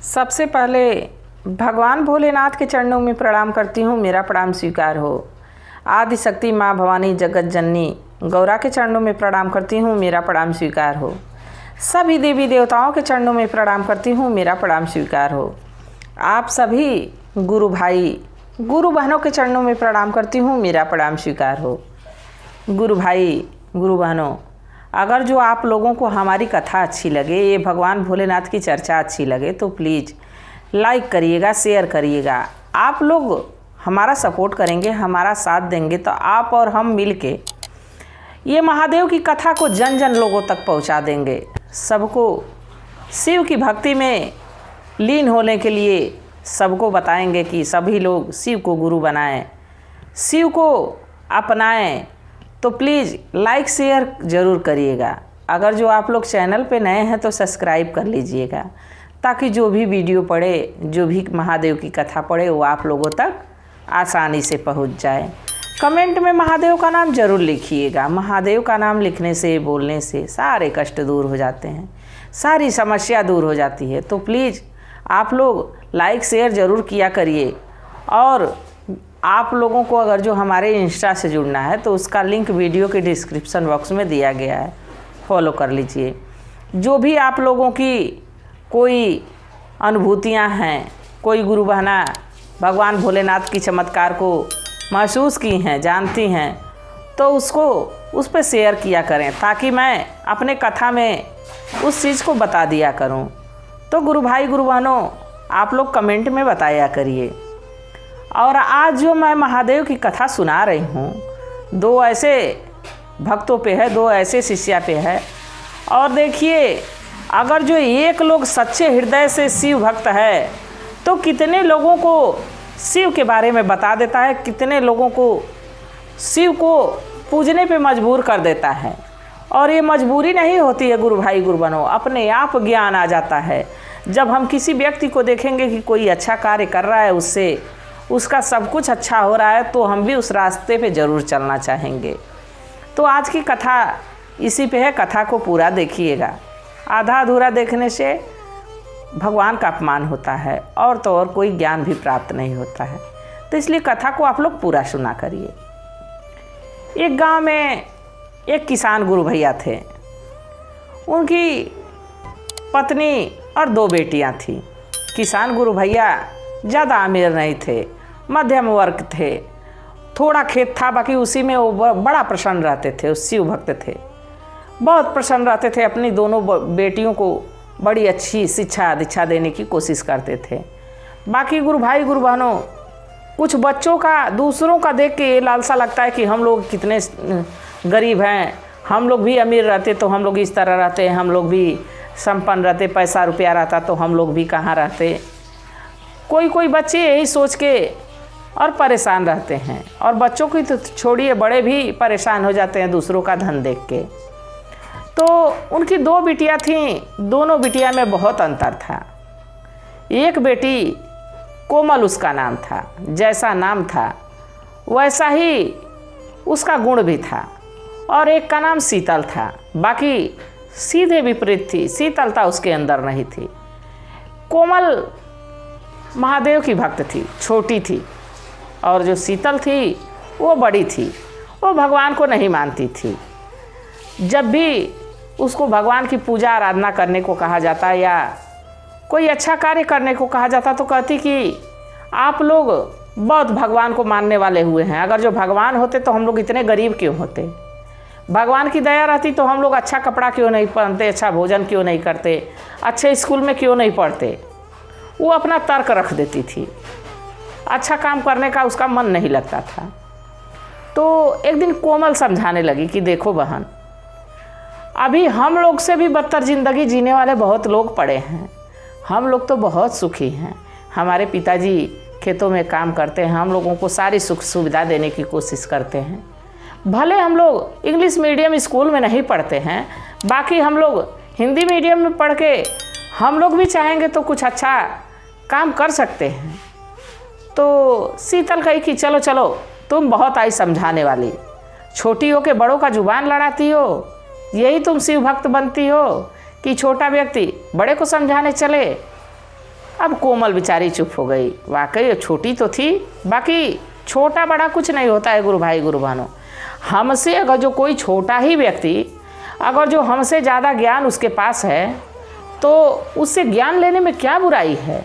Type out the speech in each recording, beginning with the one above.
सबसे पहले भगवान भोलेनाथ के चरणों में प्रणाम करती हूँ, मेरा प्रणाम स्वीकार हो। आदि शक्ति माँ भवानी जगत जननी गौरा के चरणों में प्रणाम करती हूँ, मेरा प्रणाम स्वीकार हो। सभी देवी देवताओं के चरणों में प्रणाम करती हूँ, मेरा प्रणाम स्वीकार हो। आप सभी गुरु भाई गुरु बहनों के चरणों में प्रणाम करती हूँ, मेरा प्रणाम स्वीकार हो। गुरु भाई गुरु बहनों, अगर जो आप लोगों को हमारी कथा अच्छी लगे, ये भगवान भोलेनाथ की चर्चा अच्छी लगे तो प्लीज़ लाइक करिएगा, शेयर करिएगा। आप लोग हमारा सपोर्ट करेंगे, हमारा साथ देंगे तो आप और हम मिलके ये महादेव की कथा को जन जन लोगों तक पहुंचा देंगे। सबको शिव की भक्ति में लीन होने के लिए सबको बताएंगे कि सभी लोग शिव को गुरु बनाएं, शिव को अपनाएं। तो प्लीज़ लाइक शेयर ज़रूर करिएगा। अगर जो आप लोग चैनल पे नए हैं तो सब्सक्राइब कर लीजिएगा, ताकि जो भी वीडियो पड़े, जो भी महादेव की कथा पड़े, वो आप लोगों तक आसानी से पहुंच जाए। कमेंट में महादेव का नाम ज़रूर लिखिएगा। महादेव का नाम लिखने से, बोलने से सारे कष्ट दूर हो जाते हैं, सारी समस्या दूर हो जाती है। तो प्लीज़ आप लोग लाइक शेयर ज़रूर किया करिए। और आप लोगों को अगर जो हमारे इंस्टा से जुड़ना है तो उसका लिंक वीडियो के डिस्क्रिप्शन बॉक्स में दिया गया है, फॉलो कर लीजिए। जो भी आप लोगों की कोई अनुभूतियां हैं, कोई गुरु बहना भगवान भोलेनाथ की चमत्कार को महसूस की हैं, जानती हैं, तो उसको उस पर शेयर किया करें, ताकि मैं अपने कथा में उस चीज़ को बता दिया करूं। तो गुरु भाई गुरु बहनों, आप लोग कमेंट में बताया करिए। और आज जो मैं महादेव की कथा सुना रही हूँ, दो ऐसे भक्तों पे है, दो ऐसे शिष्या पे है। और देखिए, अगर जो एक लोग सच्चे हृदय से शिव भक्त है तो कितने लोगों को शिव के बारे में बता देता है, कितने लोगों को शिव को पूजने पे मजबूर कर देता है। और ये मजबूरी नहीं होती है गुरु भाई गुरु बहनों, अपने आप ज्ञान आ जाता है। जब हम किसी व्यक्ति को देखेंगे कि कोई अच्छा कार्य कर रहा है, उससे उसका सब कुछ अच्छा हो रहा है, तो हम भी उस रास्ते पे ज़रूर चलना चाहेंगे। तो आज की कथा इसी पे है, कथा को पूरा देखिएगा। आधा अधूरा देखने से भगवान का अपमान होता है, और तो और कोई ज्ञान भी प्राप्त नहीं होता है। तो इसलिए कथा को आप लोग पूरा सुना करिए। एक गांव में एक किसान गुरु भैया थे। उनकी पत्नी और दो बेटियां थीं। किसान गुरु भैया ज़्यादा अमीर नहीं थे, मध्यम वर्ग थे। थोड़ा खेत था, बाकी उसी में वो बड़ा प्रसन्न रहते थे। उस शिव भक्त थे, बहुत प्रसन्न रहते थे। अपनी दोनों बेटियों को बड़ी अच्छी शिक्षा दीक्षा देने की कोशिश करते थे। बाकी गुरु भाई गुरु बहनों, कुछ बच्चों का, दूसरों का देख के ये लालसा लगता है कि हम लोग कितने गरीब हैं, हम लोग भी अमीर रहते तो हम लोग इस तरह रहते, हम लोग भी संपन्न रहते, पैसा रुपया रहता तो हम लोग भी कहाँ रहते। कोई कोई बच्चे यही सोच के और परेशान रहते हैं। और बच्चों की तो छोड़िए, बड़े भी परेशान हो जाते हैं दूसरों का धन देख के। तो उनकी दो बिटियां थीं, दोनों बिटिया में बहुत अंतर था। एक बेटी कोमल उसका नाम था, जैसा नाम था वैसा ही उसका गुण भी था। और एक का नाम शीतल था, बाकी सीधे विपरीत थी, शीतलता उसके अंदर नहीं थी। कोमल महादेव की भक्त थी, छोटी थी, और जो शीतल थी वो बड़ी थी, वो भगवान को नहीं मानती थी। जब भी उसको भगवान की पूजा आराधना करने को कहा जाता या कोई अच्छा कार्य करने को कहा जाता तो कहती कि आप लोग बहुत भगवान को मानने वाले हुए हैं, अगर जो भगवान होते तो हम लोग इतने गरीब क्यों होते, भगवान की दया रहती तो हम लोग अच्छा कपड़ा क्यों नहीं पहनते, अच्छा भोजन क्यों नहीं करते, अच्छे स्कूल में क्यों नहीं पढ़ते। वो अपना तर्क रख देती थी, अच्छा काम करने का उसका मन नहीं लगता था। तो एक दिन कोमल समझाने लगी कि देखो बहन, अभी हम लोग से भी बदतर ज़िंदगी जीने वाले बहुत लोग पड़े हैं। हम लोग तो बहुत सुखी हैं, हमारे पिताजी खेतों में काम करते हैं, हम लोगों को सारी सुख सुविधा देने की कोशिश करते हैं। भले हम लोग इंग्लिश मीडियम स्कूल में नहीं पढ़ते हैं, बाकी हम लोग हिंदी मीडियम में पढ़ के हम लोग भी चाहेंगे तो कुछ अच्छा काम कर सकते हैं। तो शीतल कही कि चलो चलो, तुम बहुत आई समझाने वाली, छोटी हो के बड़ों का जुबान लड़ाती हो, यही तुम शिव भक्त बनती हो कि छोटा व्यक्ति बड़े को समझाने चले। अब कोमल बेचारी चुप हो गई। वाकई छोटी तो थी, बाकी छोटा बड़ा कुछ नहीं होता है गुरु भाई गुरु बहनों। हमसे अगर जो कोई छोटा ही व्यक्ति, अगर जो हमसे ज़्यादा ज्ञान उसके पास है तो उससे ज्ञान लेने में क्या बुराई है।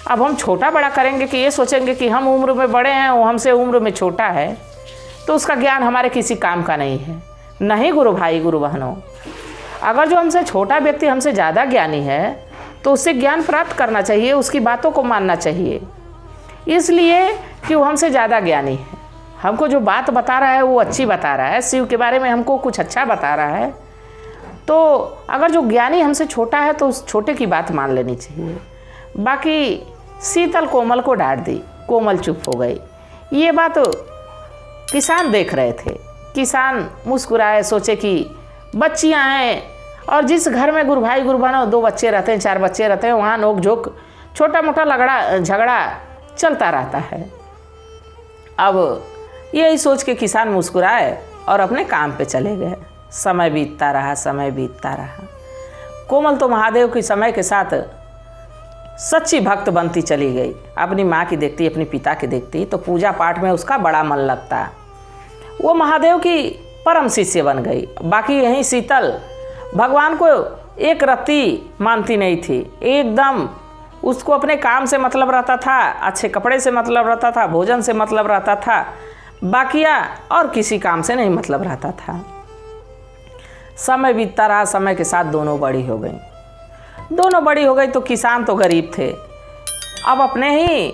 अब हम छोटा बड़ा करेंगे कि ये सोचेंगे कि हम उम्र में बड़े हैं, वो हमसे उम्र में छोटा है, तो उसका ज्ञान हमारे किसी काम का नहीं है। नहीं गुरु भाई गुरु बहनों, अगर जो हमसे छोटा व्यक्ति हमसे ज़्यादा ज्ञानी है तो उससे ज्ञान प्राप्त करना चाहिए, उसकी बातों को मानना चाहिए, इसलिए कि वो हमसे ज़्यादा ज्ञानी है। हमको जो बात बता रहा है वो अच्छी बता रहा है, शिव के बारे में हमको कुछ अच्छा बता रहा है, तो अगर जो ज्ञानी हमसे छोटा है तो उस छोटे की बात मान लेनी चाहिए। बाकी शीतल कोमल को डांट दी, कोमल चुप हो गई। ये बात किसान देख रहे थे। किसान मुस्कुराए, सोचे कि बच्चियां हैं और जिस घर में गुरु भाई गुरु बहनों 2 बच्चे रहते हैं, 4 बच्चे रहते हैं, वहाँ नोक झोंक छोटा मोटा झगड़ा चलता रहता है। अब यही सोच के किसान मुस्कुराए और अपने काम पे चले गए। समय बीतता रहा, समय बीतता रहा। कोमल तो महादेव के समय के साथ सच्ची भक्त बनती चली गई। अपनी माँ की देखती, अपनी पिता की देखती तो पूजा पाठ में उसका बड़ा मन लगता। वो महादेव की परम शिष्य बन गई। बाकी यहीं शीतल भगवान को एक रत्ती मानती नहीं थी, एकदम उसको अपने काम से मतलब रहता था, अच्छे कपड़े से मतलब रहता था, भोजन से मतलब रहता था, बाकिया और किसी काम से नहीं मतलब रहता था। समय बीतता रहा, समय के साथ दोनों बड़ी हो गई। दोनों बड़ी हो गई तो किसान तो गरीब थे। अब अपने ही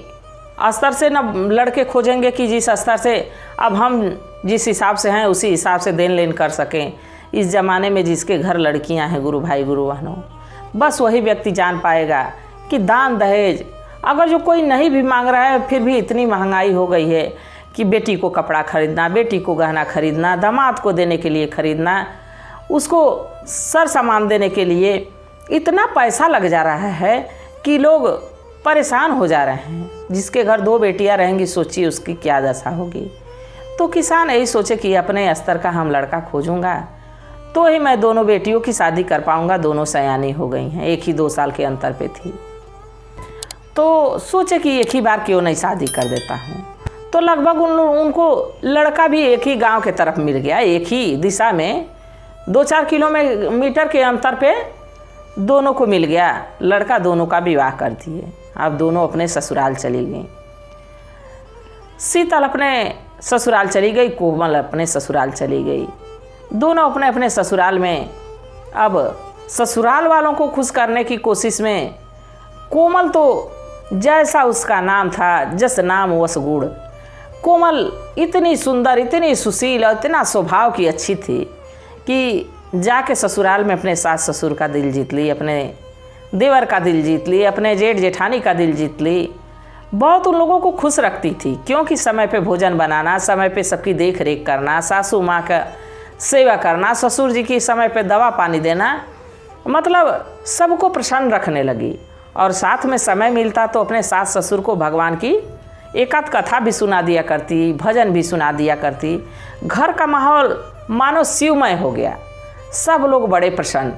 स्तर से न लड़के खोजेंगे कि जिस स्तर से अब हम जिस हिसाब से हैं उसी हिसाब से देन लेन कर सकें। इस ज़माने में जिसके घर लड़कियां हैं गुरु भाई गुरु बहनों, बस वही व्यक्ति जान पाएगा कि दान दहेज अगर जो कोई नहीं भी मांग रहा है, फिर भी इतनी महंगाई हो गई है कि बेटी को कपड़ा खरीदना, बेटी को गहना खरीदना, दामाद को देने के लिए खरीदना, उसको सर सामान देने के लिए इतना पैसा लग जा रहा है कि लोग परेशान हो जा रहे हैं। जिसके घर 2 बेटियां रहेंगी, सोचिए उसकी क्या दशा होगी। तो किसान यही सोचे कि अपने स्तर का हम लड़का खोजूंगा तो ही मैं दोनों बेटियों की शादी कर पाऊंगा। दोनों सयानी हो गई हैं, एक ही 2 साल के अंतर पे थी। तो सोचे कि एक ही बार क्यों नहीं शादी कर देता हूँ। तो लगभग उनको लड़का भी एक ही गांव के तरफ मिल गया, एक ही दिशा में 2-4 किलोमीटर के अंतर पे दोनों को मिल गया लड़का। दोनों का विवाह कर दिए। अब दोनों अपने ससुराल चली गई। शीतल अपने ससुराल चली गई, कोमल अपने ससुराल चली गई। दोनों अपने अपने ससुराल में। अब ससुराल वालों को खुश करने की कोशिश में कोमल तो जैसा उसका नाम था, जस नाम वस गुण। कोमल इतनी सुंदर, इतनी सुशील और इतना स्वभाव की अच्छी थी कि जाके ससुराल में अपने सास ससुर का दिल जीत ली, अपने देवर का दिल जीत ली, अपने जेठ जेठानी का दिल जीत ली। बहुत उन लोगों को खुश रखती थी, क्योंकि समय पे भोजन बनाना, समय पे सबकी देख रेख करना, सासू माँ का सेवा करना, ससुर जी की समय पे दवा पानी देना, मतलब सबको प्रसन्न रखने लगी। और साथ में समय मिलता तो अपने सास ससुर को भगवान की एकाध कथा भी सुना दिया करती, भजन भी सुना दिया करती। घर का माहौल मानो शिवमय हो गया, सब लोग बड़े प्रसन्न।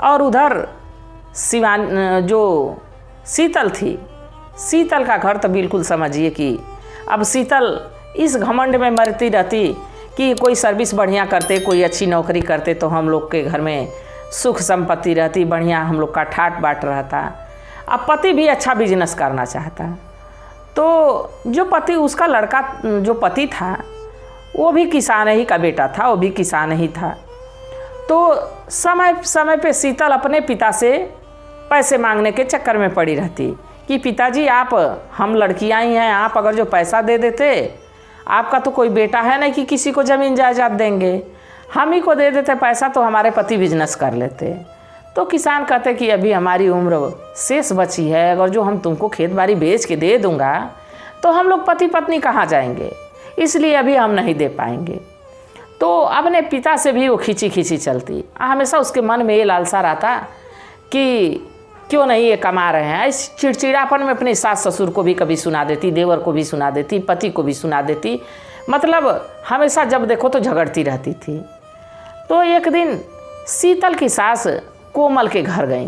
और उधर जो शीतल थी, शीतल का घर तो बिल्कुल समझिए कि अब शीतल इस घमंड में मरती रहती कि कोई सर्विस बढ़िया करते, कोई अच्छी नौकरी करते तो हम लोग के घर में सुख संपत्ति रहती, बढ़िया हम लोग का ठाट बाट रहता। अब पति भी अच्छा बिजनेस करना चाहता, तो जो पति उसका लड़का जो पति था वो भी किसान ही का बेटा था, वो भी किसान ही था। तो समय समय पे शीतल अपने पिता से पैसे मांगने के चक्कर में पड़ी रहती कि पिताजी आप, हम लड़कियां ही हैं, आप अगर जो पैसा दे देते, आपका तो कोई बेटा है नहीं कि किसी को ज़मीन जायदाद देंगे, हम ही को दे देते पैसा तो हमारे पति बिजनेस कर लेते। तो किसान कहते कि अभी हमारी उम्र शेष बची है, अगर जो हम तुमको खेत बाड़ी बेच के दे दूंगा तो हम लोग पति पत्नी कहाँ जाएंगे, इसलिए अभी हम नहीं दे पाएंगे। तो अपने पिता से भी वो खींची खींची चलती। हमेशा उसके मन में ये लालसा रहता कि क्यों नहीं ये कमा रहे हैं। इस चिड़चिड़ापन में अपने सास ससुर को भी कभी सुना देती, देवर को भी सुना देती, पति को भी सुना देती, मतलब हमेशा जब देखो तो झगड़ती रहती थी। तो एक दिन शीतल की सास कोमल के घर गई,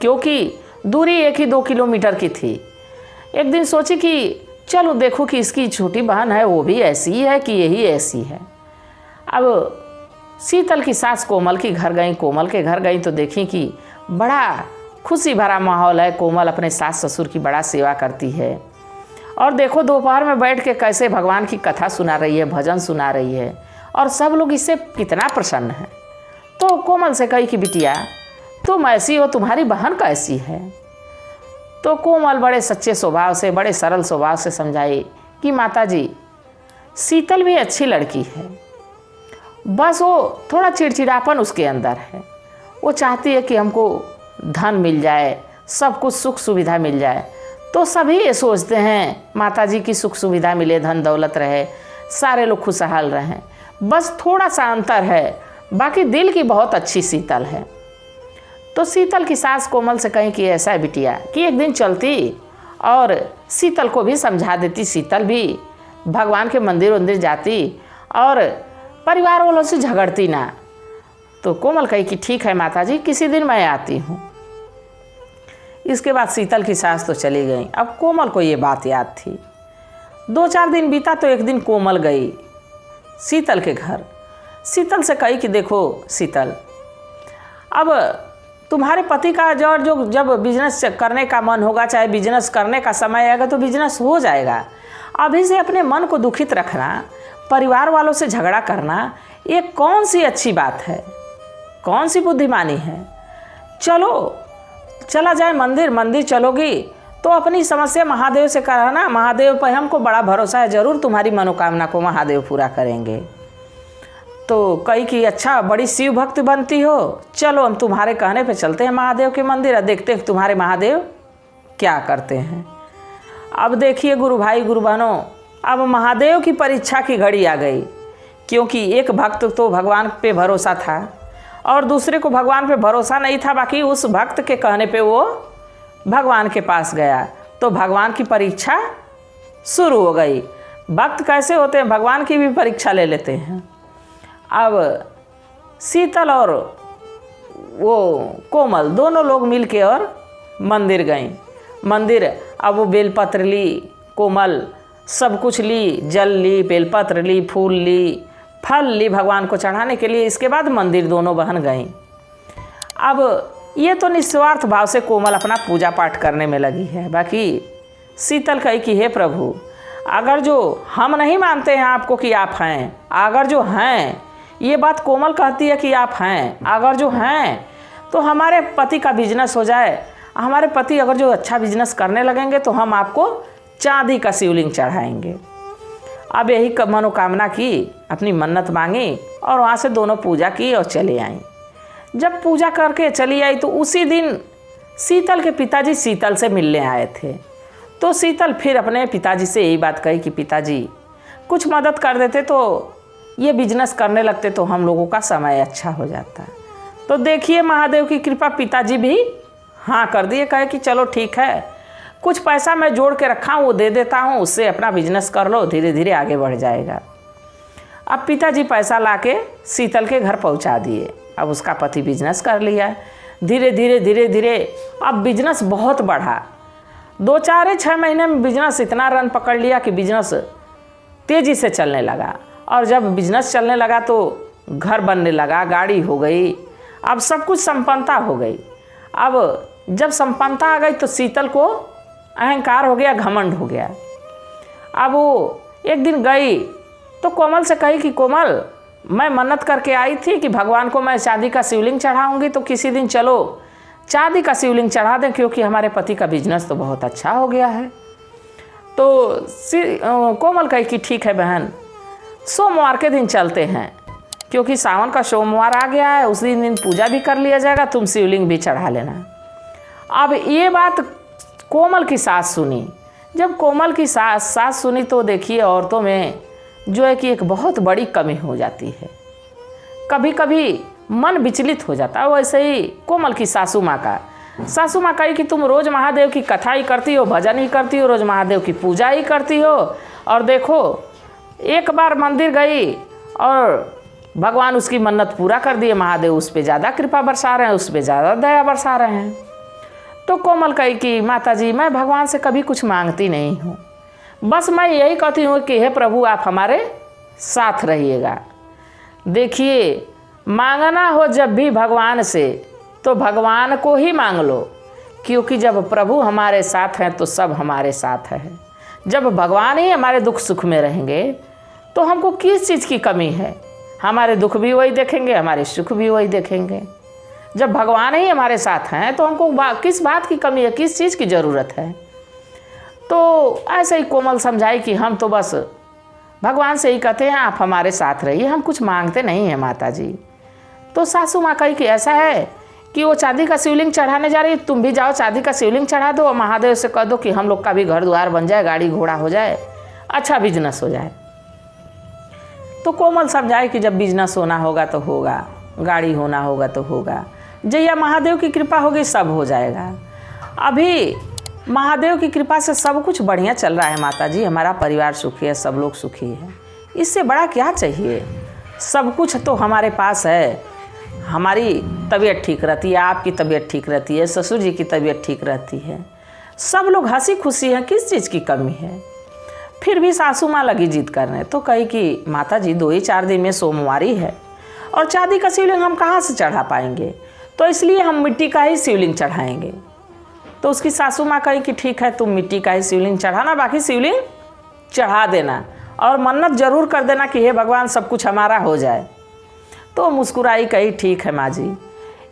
क्योंकि दूरी 1 ही 2 किलोमीटर की थी। एक दिन सोची कि चलो देखो कि इसकी छोटी बहन है वो भी ऐसी ही है कि यही ऐसी है। अब शीतल की सास कोमल के घर गई। कोमल के घर गई तो देखी कि बड़ा खुशी भरा माहौल है। कोमल अपने सास ससुर की बड़ा सेवा करती है और देखो दोपहर में बैठ के कैसे भगवान की कथा सुना रही है, भजन सुना रही है और सब लोग इससे कितना प्रसन्न है। तो कोमल से कही कि बिटिया तुम ऐसी हो, तुम्हारी बहन कैसी है? तो कोमल बड़े सच्चे स्वभाव से, बड़े सरल स्वभाव से समझाई कि माताजी शीतल भी अच्छी लड़की है, बस वो थोड़ा चिड़चिड़ापन उसके अंदर है। वो चाहती है कि हमको धन मिल जाए, सब कुछ सुख सुविधा मिल जाए। तो सभी ये सोचते हैं माताजी की सुख सुविधा मिले, धन दौलत रहे, सारे लोग खुशहाल रहें, बस थोड़ा सा अंतर है, बाकी दिल की बहुत अच्छी शीतल है। तो शीतल की सास कोमल से कहीं कि ऐसा है बिटिया कि एक दिन चलती और शीतल को भी समझा देती, शीतल भी भगवान के मंदिर वंदिर जाती और परिवार वालों से झगड़ती ना। तो कोमल कही कि ठीक है माताजी, किसी दिन मैं आती हूँ। इसके बाद शीतल की सास तो चली गई। अब कोमल को ये बात याद थी। 2-4 दिन बीता तो एक दिन कोमल गई शीतल के घर। शीतल से कही कि देखो शीतल, अब तुम्हारे पति का जब बिजनेस करने का मन होगा, चाहे बिजनेस करने का समय आएगा तो बिजनेस हो जाएगा। अभी से अपने मन को दुखित रखना, परिवार वालों से झगड़ा करना, ये कौन सी अच्छी बात है, कौन सी बुद्धिमानी है? चलो चला जाए मंदिर चलोगी तो अपनी समस्या महादेव से कराना, महादेव पर हमको बड़ा भरोसा है, ज़रूर तुम्हारी मनोकामना को महादेव पूरा करेंगे। तो कही कि अच्छा बड़ी शिव भक्त बनती हो, चलो हम तुम्हारे कहने पे चलते हैं महादेव के मंदिर और देखते हैं तुम्हारे महादेव क्या करते हैं। अब देखिए गुरु भाई गुरु बहनों, अब महादेव की परीक्षा की घड़ी आ गई, क्योंकि एक भक्त तो भगवान पे भरोसा था और दूसरे को भगवान पे भरोसा नहीं था। बाकी उस भक्त के कहने पे वो भगवान के पास गया तो भगवान की परीक्षा शुरू हो गई। भक्त कैसे होते हैं, भगवान की भी परीक्षा ले लेते हैं। अब शीतल और वो कोमल दोनों लोग मिलके और मंदिर गई। मंदिर अब वो बेलपत्र ली, कोमल सब कुछ ली, जल ली, बेलपत्र ली, फूल ली, फल ली भगवान को चढ़ाने के लिए। इसके बाद मंदिर दोनों बहन गईं। अब ये तो निस्वार्थ भाव से कोमल अपना पूजा पाठ करने में लगी है। बाकी शीतल कही कि हे प्रभु, अगर जो हम नहीं मानते हैं आपको कि आप हैं, अगर जो हैं, ये बात कोमल कहती है कि आप हैं, अगर जो हैं तो हमारे पति का बिजनेस हो जाए, हमारे पति अगर जो अच्छा बिजनेस करने लगेंगे तो हम आपको चांदी का शिवलिंग चढ़ाएंगे। अब यही मनोकामना की, अपनी मन्नत मांगी और वहाँ से दोनों पूजा की और चले आई। जब पूजा करके चली आई तो उसी दिन शीतल के पिताजी शीतल से मिलने आए थे। तो शीतल फिर अपने पिताजी से यही बात कही कि पिताजी कुछ मदद कर देते तो ये बिजनेस करने लगते तो हम लोगों का समय अच्छा हो जाता। तो देखिए महादेव की कृपा, पिताजी भी हाँ कर दिए, कहे कि चलो ठीक है, कुछ पैसा मैं जोड़ के रखा हूँ वो दे देता हूँ, उससे अपना बिजनेस कर लो, धीरे धीरे आगे बढ़ जाएगा। अब पिताजी पैसा लाके शीतल के घर पहुँचा दिए। अब उसका पति बिजनेस कर लिया। धीरे धीरे अब बिजनेस बहुत बढ़ा। 2-4-6 महीने में बिजनेस इतना रन पकड़ लिया कि बिजनेस तेज़ी से चलने लगा। और जब बिजनेस चलने लगा तो घर बनने लगा, गाड़ी हो गई, अब सब कुछ संपन्नता हो गई। अब जब संपन्नता आ गई तो शीतल को अहंकार हो गया, घमंड हो गया। अब वो एक दिन गई तो कोमल से कही कि कोमल, मैं मन्नत करके आई थी कि भगवान को मैं चांदी का शिवलिंग चढ़ाऊंगी, तो किसी दिन चलो चांदी का शिवलिंग चढ़ा दें, क्योंकि हमारे पति का बिजनेस तो बहुत अच्छा हो गया है। तो कोमल कही कि ठीक है बहन, सोमवार के दिन चलते हैं, क्योंकि सावन का सोमवार आ गया है, उस दिन पूजा भी कर लिया जाएगा, तुम शिवलिंग भी चढ़ा लेना। अब ये बात कोमल की सास सुनी। जब कोमल की सास सुनी तो देखिए औरतों में जो है कि एक बहुत बड़ी कमी हो जाती है, कभी कभी मन विचलित हो जाता है। वैसे ही कोमल की सासू माँ कही कि तुम रोज़ महादेव की कथा ही करती हो, भजन ही करती हो, रोज़ महादेव की पूजा ही करती हो, और देखो एक बार मंदिर गई और भगवान उसकी मन्नत पूरा कर दिए, महादेव उस पर ज़्यादा कृपा बरसा रहे हैं, उस पर ज़्यादा दया बरसा रहे हैं। तो कोमल कही कि माता जी मैं भगवान से कभी कुछ मांगती नहीं हूँ, बस मैं यही कहती हूँ कि हे प्रभु आप हमारे साथ रहिएगा। देखिए, मांगना हो जब भी भगवान से तो भगवान को ही मांग लो, क्योंकि जब प्रभु हमारे साथ हैं तो सब हमारे साथ है। जब भगवान ही हमारे दुख सुख में रहेंगे तो हमको किस चीज़ की कमी है? हमारे दुख भी वही देखेंगे, हमारे सुख भी वही देखेंगे। जब भगवान ही हमारे साथ हैं तो हमको किस बात की कमी है, किस चीज़ की ज़रूरत है? तो ऐसे ही कोमल समझाई कि हम तो बस भगवान से ही कहते हैं आप हमारे साथ रहिए, हम कुछ मांगते नहीं हैं माता जी। तो सासू माँ कही कि ऐसा है कि वो चांदी का शिवलिंग चढ़ाने जा रही है, तुम भी जाओ चांदी का शिवलिंग चढ़ा दो और महादेव से कह दो कि हम लोग का भी घर द्वार बन जाए, गाड़ी घोड़ा हो जाए, अच्छा बिजनेस हो जाए। तो कोमल समझाए कि जब बिजनेस होना होगा तो होगा, गाड़ी होना होगा तो होगा, जैया महादेव की कृपा होगी सब हो जाएगा। अभी महादेव की कृपा से सब कुछ बढ़िया चल रहा है माता जी, हमारा परिवार सुखी है, सब लोग सुखी है, इससे बड़ा क्या चाहिए? सब कुछ तो हमारे पास है। हमारी तबीयत ठीक रहती है, आपकी तबीयत ठीक रहती है, ससुर जी की तबीयत ठीक रहती है, सब लोग हंसी खुशी हैं, किस चीज़ की कमी है? फिर भी सासू माँ लगी जिद करने। तो कही कि माता जी 2 ही 4 दिन में सोमवारी है और चांदी का शिवलिंग हम कहाँ से चढ़ा पाएंगे, तो इसलिए हम मिट्टी का ही शिवलिंग चढ़ाएंगे। तो उसकी सासू माँ कही कि ठीक है तुम मिट्टी का ही शिवलिंग चढ़ाना, बाकी शिवलिंग चढ़ा देना और मन्नत जरूर कर देना कि हे भगवान सब कुछ हमारा हो जाए। तो मुस्कुराई, कही ठीक है माँ जी।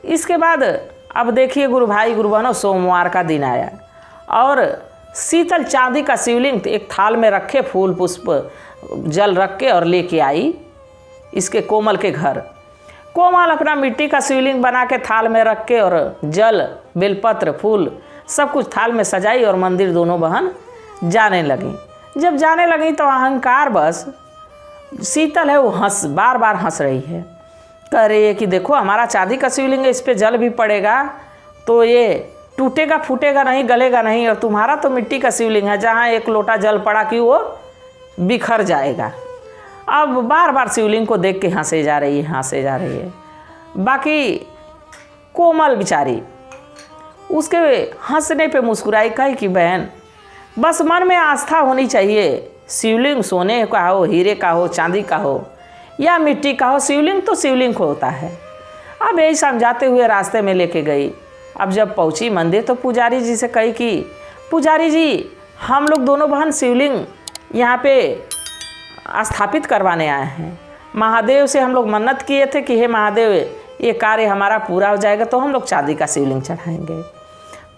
इसके बाद अब देखिए गुरु भाई गुरु बहनों, सोमवार का दिन आया और शीतल चांदी का शिवलिंग एक थाल में रखे, फूल पुष्प जल रख के और लेके आई इसके कोमल के घर। कोमल अपना मिट्टी का शिवलिंग बना के थाल में रख के और जल बेलपत्र फूल सब कुछ थाल में सजाई और मंदिर दोनों बहन जाने लगी। जब जाने लगी तो अहंकार बस शीतल है वो बार बार हंस रही है, कह रही है कि देखो हमारा चांदी का शिवलिंग है, इस पर जल भी पड़ेगा तो ये टूटेगा फूटेगा नहीं, गलेगा नहीं, और तुम्हारा तो मिट्टी का शिवलिंग है जहाँ एक लोटा जल पड़ा कि वो बिखर जाएगा। अब बार बार शिवलिंग को देख के हंसे जा रही है। बाकी कोमल बेचारी उसके हंसने पे मुस्कुराई, कही कि बहन बस मन में आस्था होनी चाहिए, शिवलिंग सोने का हो, हीरे का हो, चांदी का हो या मिट्टी का हो, शिवलिंग तो शिवलिंग होता है। अब यही समझाते हुए रास्ते में लेके गई। अब जब पहुंची मंदिर तो पुजारी जी से कही कि पुजारी जी हम लोग दोनों बहन शिवलिंग यहाँ पे स्थापित करवाने आए हैं, महादेव से हम लोग मन्नत किए थे कि हे महादेव ये कार्य हमारा पूरा हो जाएगा तो हम लोग चांदी का शिवलिंग चढ़ाएंगे।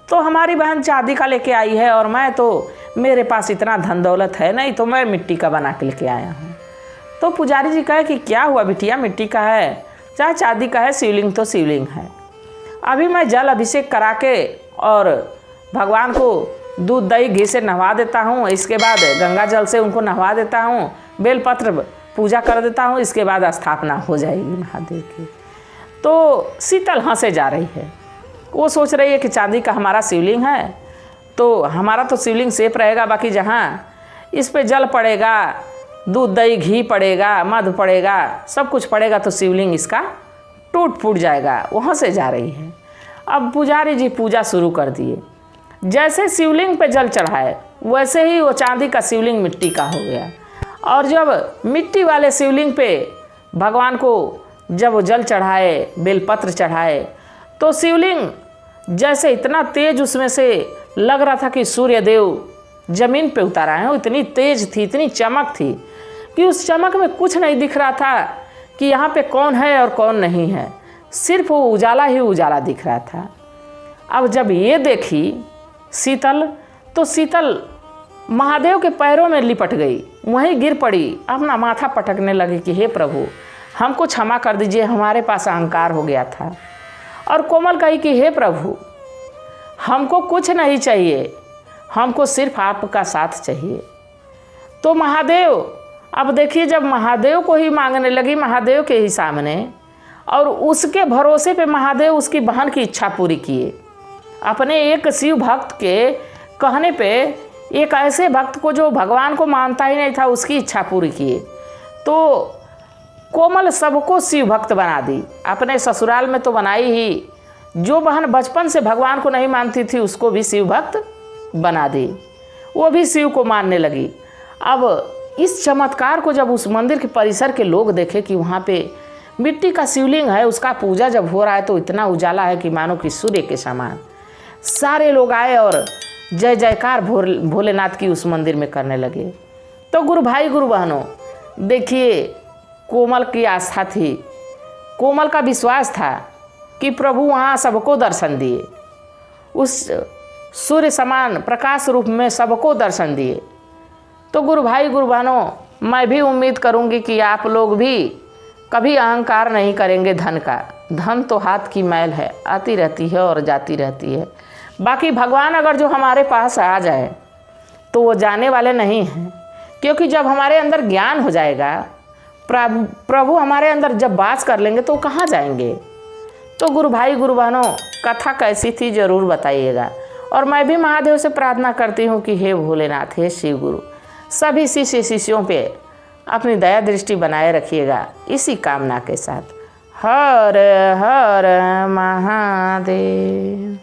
तो हमारी बहन चांदी का लेके आई है और मैं तो मेरे पास इतना धन दौलत है नहीं, तो मैं मिट्टी का बना के लेके आया हूँ। तो पुजारी जी कहे कि क्या हुआ बिटिया, मिट्टी का है चाहे चांदी का है, शिवलिंग तो शिवलिंग है। अभी मैं जल अभिषेक करा के और भगवान को दूध दही घी से नहवा देता हूँ, इसके बाद गंगा जल से उनको नहवा देता हूँ, बेलपत्र पूजा कर देता हूँ, इसके बाद स्थापना हो जाएगी महादेव की। तो शीतल हंसे जा रही है, वो सोच रही है कि चांदी का हमारा शिवलिंग है तो हमारा तो शिवलिंग सेफ रहेगा, बाकी जहाँ इस पे जल पड़ेगा, दूध दही घी पड़ेगा, मध पड़ेगा, सब कुछ पड़ेगा तो शिवलिंग इसका टूट फूट जाएगा। वहाँ से जा रही है। अब पुजारी जी पूजा शुरू कर दिए। जैसे शिवलिंग पे जल चढ़ाए वैसे ही वो चांदी का शिवलिंग मिट्टी का हो गया। और जब मिट्टी वाले शिवलिंग पे भगवान को जब वो जल चढ़ाए, बेलपत्र चढ़ाए, तो शिवलिंग जैसे इतना तेज उसमें से लग रहा था कि सूर्य देव जमीन पे उतारा है। इतनी तेज थी, इतनी चमक थी कि उस चमक में कुछ नहीं दिख रहा था कि यहाँ पे कौन है और कौन नहीं है, सिर्फ वो उजाला ही उजाला दिख रहा था। अब जब ये देखी शीतल तो शीतल महादेव के पैरों में लिपट गई, वहीं गिर पड़ी, अपना माथा पटकने लगी कि हे प्रभु हमको क्षमा कर दीजिए, हमारे पास अहंकार हो गया था। और कोमल कही कि हे प्रभु हमको कुछ नहीं चाहिए, हमको सिर्फ आपका साथ चाहिए। तो महादेव अब देखिए जब महादेव को ही मांगने लगी, महादेव के ही सामने, और उसके भरोसे पे महादेव उसकी बहन की इच्छा पूरी किए। अपने एक शिव भक्त के कहने पे एक ऐसे भक्त को जो भगवान को मानता ही नहीं था उसकी इच्छा पूरी किए। तो कोमल सबको शिव भक्त बना दी। अपने ससुराल में तो बनाई ही, जो बहन बचपन से भगवान को नहीं मानती थी उसको भी शिव भक्त बना दी, वो भी शिव को मानने लगी। अब इस चमत्कार को जब उस मंदिर के परिसर के लोग देखे कि वहाँ पे मिट्टी का शिवलिंग है, उसका पूजा जब हो रहा है तो इतना उजाला है कि मानो कि सूर्य के समान, सारे लोग आए और जय जयकार भोलेनाथ की उस मंदिर में करने लगे। तो गुरु भाई गुरु बहनों, देखिए कोमल की आस्था थी, कोमल का विश्वास था कि प्रभु वहाँ सबको दर्शन दिए, उस सूर्य समान प्रकाश रूप में सबको दर्शन दिए। तो गुरु भाई गुरु बहनों, मैं भी उम्मीद करूँगी कि आप लोग भी कभी अहंकार नहीं करेंगे धन का। धन तो हाथ की मैल है, आती रहती है और जाती रहती है। बाकी भगवान अगर जो हमारे पास आ जाए तो वो जाने वाले नहीं हैं, क्योंकि जब हमारे अंदर ज्ञान हो जाएगा, प्रभु हमारे अंदर जब वास कर लेंगे तो कहाँ जाएंगे। तो गुरु भाई गुरु बहनों, कथा कैसी थी ज़रूर बताइएगा। और मैं भी महादेव से प्रार्थना करती हूँ कि हे भोलेनाथ, हे शिव गुरु, सभी शिष्य शिष्यों पे अपनी दया दृष्टि बनाए रखिएगा, इसी कामना के साथ। हर हर महादेव।